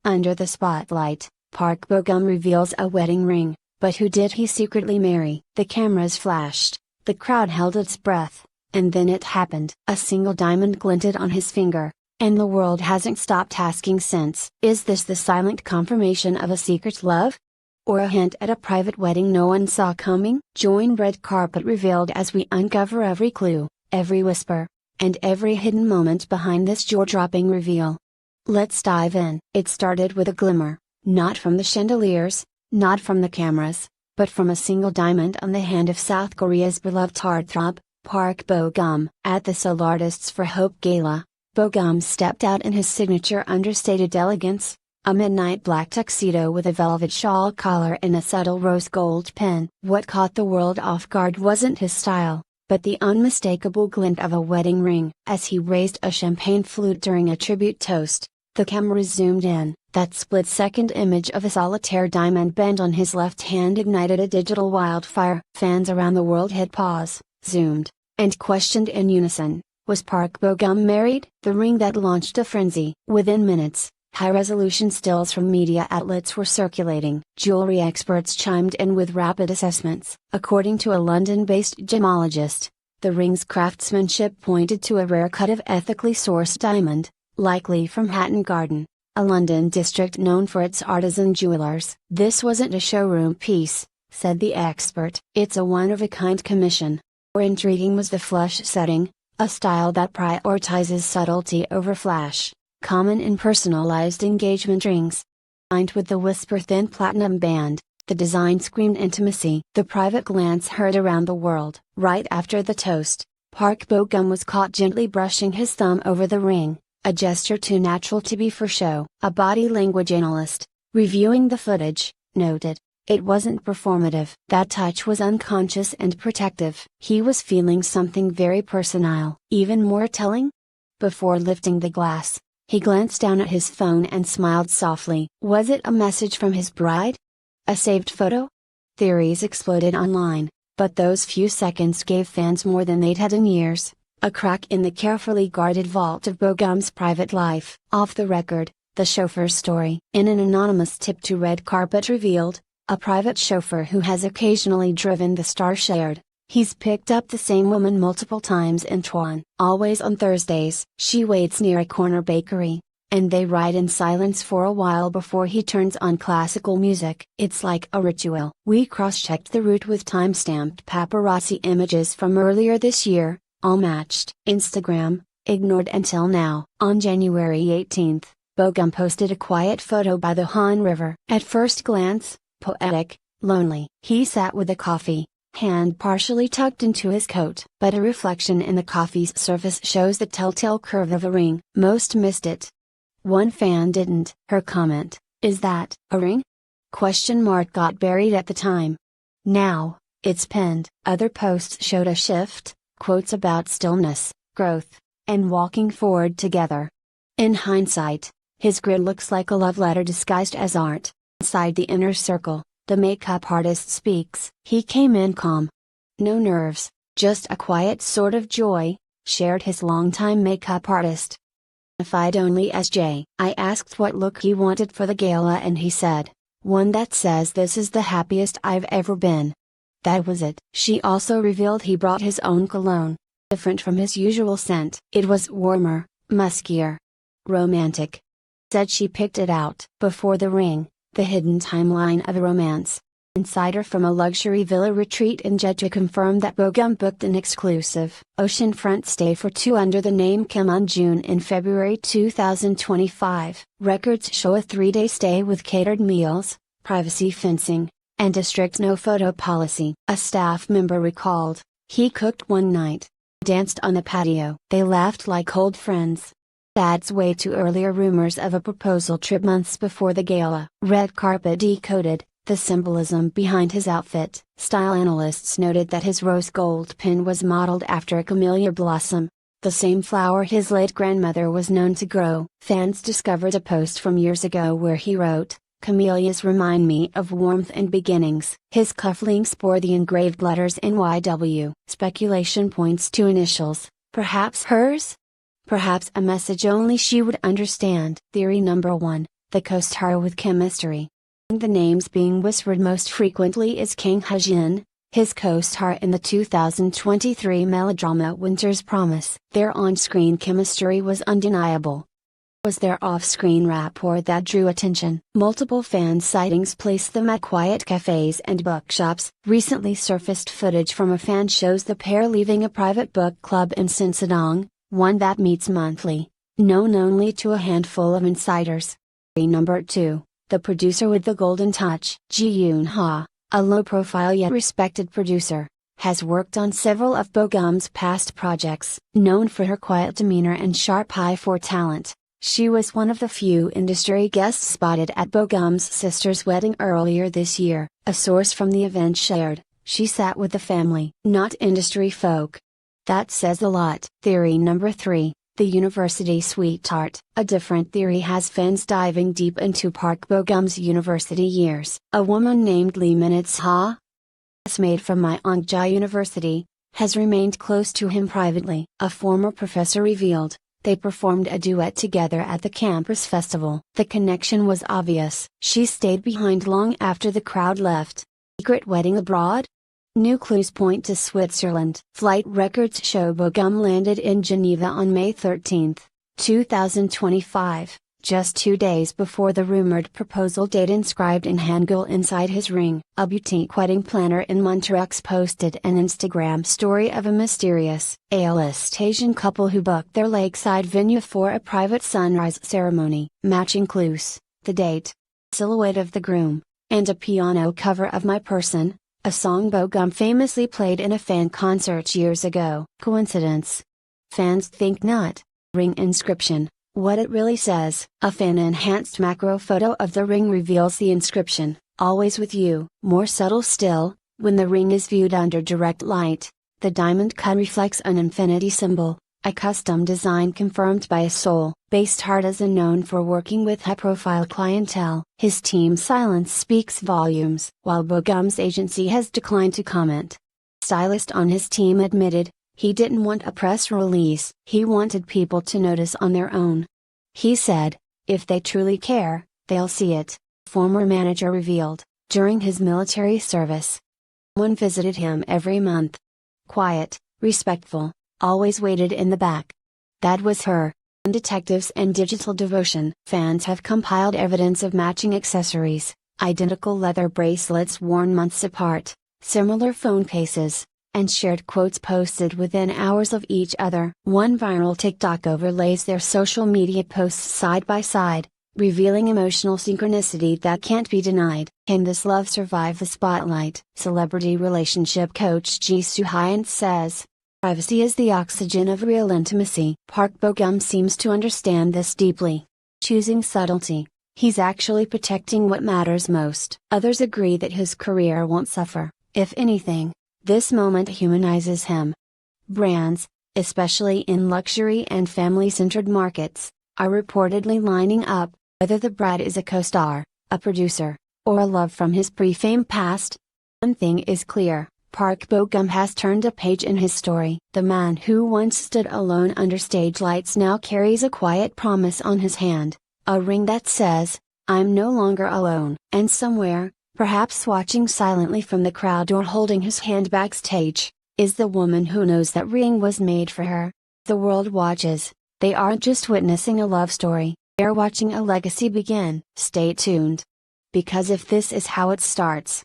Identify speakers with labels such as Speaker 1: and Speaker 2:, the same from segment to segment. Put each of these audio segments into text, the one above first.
Speaker 1: Under the spotlight, Park Bo-gum reveals a wedding ring, but who did he secretly marry? The cameras flashed, the crowd held its breath, and then it happened. A single diamond glinted on his finger, and the world hasn't stopped asking since. Is this the silent confirmation of a secret love? Or a hint at a private wedding no one saw coming? Join Red Carpet Revealed as we uncover every clue, every whisper, and every hidden moment behind this jaw-dropping reveal. Let's dive in. It started with a glimmer, not from the chandeliers, not from the cameras, but from a single diamond on the hand of South Korea's beloved heartthrob, Park Bo-gum. At the Seoul Artists for Hope Gala, Bo-gum stepped out in his signature understated elegance, a midnight black tuxedo with a velvet shawl collar and a subtle rose gold pin. What caught the world off guard wasn't his style, but the unmistakable glint of a wedding ring. As he raised a champagne flute during a tribute toast, the camera zoomed in. That split-second image of a solitaire diamond band on his left hand ignited a digital wildfire. Fans around the world hit pause, zoomed, and questioned in unison, was Park Bo-gum married? The ring that launched a frenzy. Within minutes, high-resolution stills from media outlets were circulating. Jewelry experts chimed in with rapid assessments. According to a London-based gemologist, the ring's craftsmanship pointed to a rare cut of ethically sourced diamond, likely from Hatton Garden, a London district known for its artisan jewelers. This wasn't a showroom piece, said the expert. It's a one-of-a-kind commission. More intriguing was the flush setting, a style that prioritizes subtlety over flash, common in personalized engagement rings. Combined with the whisper-thin platinum band, the design screamed intimacy. The private glance heard around the world. Right after the toast, Park Bo-gum was caught gently brushing his thumb over the ring, a gesture too natural to be for show. A body language analyst, reviewing the footage, noted, it wasn't performative. That touch was unconscious and protective. He was feeling something very personal. Even more telling? Before lifting the glass, he glanced down at his phone and smiled softly. Was it a message from his bride? A saved photo? Theories exploded online, but those few seconds gave fans more than they'd had in years, a crack in the carefully guarded vault of Bo-gum's private life. Off the record, the chauffeur's story. In an anonymous tip to Red Carpet Revealed, a private chauffeur who has occasionally driven the star shared, he's picked up the same woman multiple times in Taiwan. Always on Thursdays. She waits near a corner bakery, and they ride in silence for a while before he turns on classical music. It's like a ritual. We cross-checked the route with time-stamped paparazzi images from earlier this year, all matched. Instagram, ignored until now. On January 18th, Bo-gum posted a quiet photo by the Han River. At first glance, poetic, lonely. He sat with a coffee, hand partially tucked into his coat. But a reflection in the coffee's surface shows the telltale curve of a ring. Most missed it. One fan didn't. Her comment, "Is that a ring?" Got buried at the time. Now, it's pinned. Other posts showed a shift, quotes about stillness, growth, and walking forward together. In hindsight, his grid looks like a love letter disguised as art. Inside the inner circle, the makeup artist speaks. He came in calm. No nerves, just a quiet sort of joy, shared his longtime makeup artist. Identified only as Jay. I asked what look he wanted for the gala and he said, one that says this is the happiest I've ever been. That was it. She also revealed he brought his own cologne, different from his usual scent. It was warmer, muskier, romantic. Said she picked it out. Before the ring, the hidden timeline of a romance. Insider from a luxury villa retreat in Jeju confirmed that Bo-gum booked an exclusive oceanfront stay for two under the name Kim Un-jun in February 2025. Records show a 3-day stay with catered meals, privacy fencing, and a strict no-photo policy. A staff member recalled, he cooked one night, danced on the patio. They laughed like old friends. Adds way to earlier rumors of a proposal trip months before the gala. Red Carpet decoded the symbolism behind his outfit. Style analysts noted that his rose gold pin was modeled after a camellia blossom, the same flower his late grandmother was known to grow. Fans discovered a post from years ago where he wrote, "Camellias remind me of warmth and beginnings." His cufflinks bore the engraved letters NYW. Speculation points to initials, perhaps hers? Perhaps a message only she would understand. Theory number 1. the co-star with chemistry. The names being whispered most frequently is Kang Ha-jin, his co-star in the 2023 melodrama Winter's Promise. Their on-screen chemistry was undeniable. It was their off-screen rapport that drew attention. Multiple fan sightings placed them at quiet cafes and bookshops. Recently surfaced footage from a fan shows the pair leaving a private book club in Sinsadong, one that meets monthly, known only to a handful of insiders. Number 2. The producer with the golden touch. Ji Yoon-ha, a low-profile yet respected producer, has worked on several of Bogum's past projects. Known for her quiet demeanor and sharp eye for talent, she was one of the few industry guests spotted at Bogum's sister's wedding earlier this year. A source from the event shared, "She sat with the family, not industry folk." That says a lot. Theory number 3. The university sweetheart. A different theory has fans diving deep into Park Bo-gum's university years. A woman named Lee Minutes-ha, classmate from Myeongja University, has remained close to him privately. A former professor revealed, they performed a duet together at the campus festival. The connection was obvious. She stayed behind long after the crowd left. Secret wedding abroad? New clues point to Switzerland. Flight records show Bogum landed in Geneva on May 13, 2025, just 2 days before the rumored proposal date inscribed in Hangul inside his ring. A boutique wedding planner in Montreux posted an Instagram story of a mysterious A-list Asian couple who booked their lakeside venue for a private sunrise ceremony. Matching clues, the date, silhouette of the groom, and a piano cover of My Person, a song Bogum famously played in a fan concert years ago. Coincidence? Fans think not. Ring inscription, what it really says. A fan-enhanced macro photo of the ring reveals the inscription, "Always with you." More subtle still, when the ring is viewed under direct light, the diamond cut reflects an infinity symbol, a custom design confirmed by a Seoul-based artisan known for working with high-profile clientele. His team's silence speaks volumes. While Bogum's agency has declined to comment, stylist on his team admitted, he didn't want a press release. He wanted people to notice on their own. He said, if they truly care, they'll see it. Former manager revealed, during his military service, one visited him every month. Quiet, respectful, always waited in the back. That was her. Detectives and digital devotion. Fans have compiled evidence of matching accessories, identical leather bracelets worn months apart, similar phone cases, and shared quotes posted within hours of each other. One viral TikTok overlays their social media posts side by side, revealing emotional synchronicity that can't be denied. Can this love survive the spotlight? Celebrity relationship coach Ji Soo-hyun says, privacy is the oxygen of real intimacy. Park Bo-gum seems to understand this deeply. Choosing subtlety, he's actually protecting what matters most. Others agree that his career won't suffer. If anything, this moment humanizes him. Brands, especially in luxury and family-centered markets, are reportedly lining up, whether the bride is a co-star, a producer, or a love from his pre-fame past. One thing is clear. Park Bo-gum has turned a page in his story. The man who once stood alone under stage lights now carries a quiet promise on his hand, a ring that says, "I'm no longer alone." And somewhere, perhaps watching silently from the crowd or holding his hand backstage, is the woman who knows that ring was made for her. The world watches. They aren't just witnessing a love story, they're watching a legacy begin. Stay tuned. Because if this is how it starts,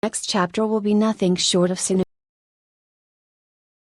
Speaker 1: next chapter will be nothing short of cinematic.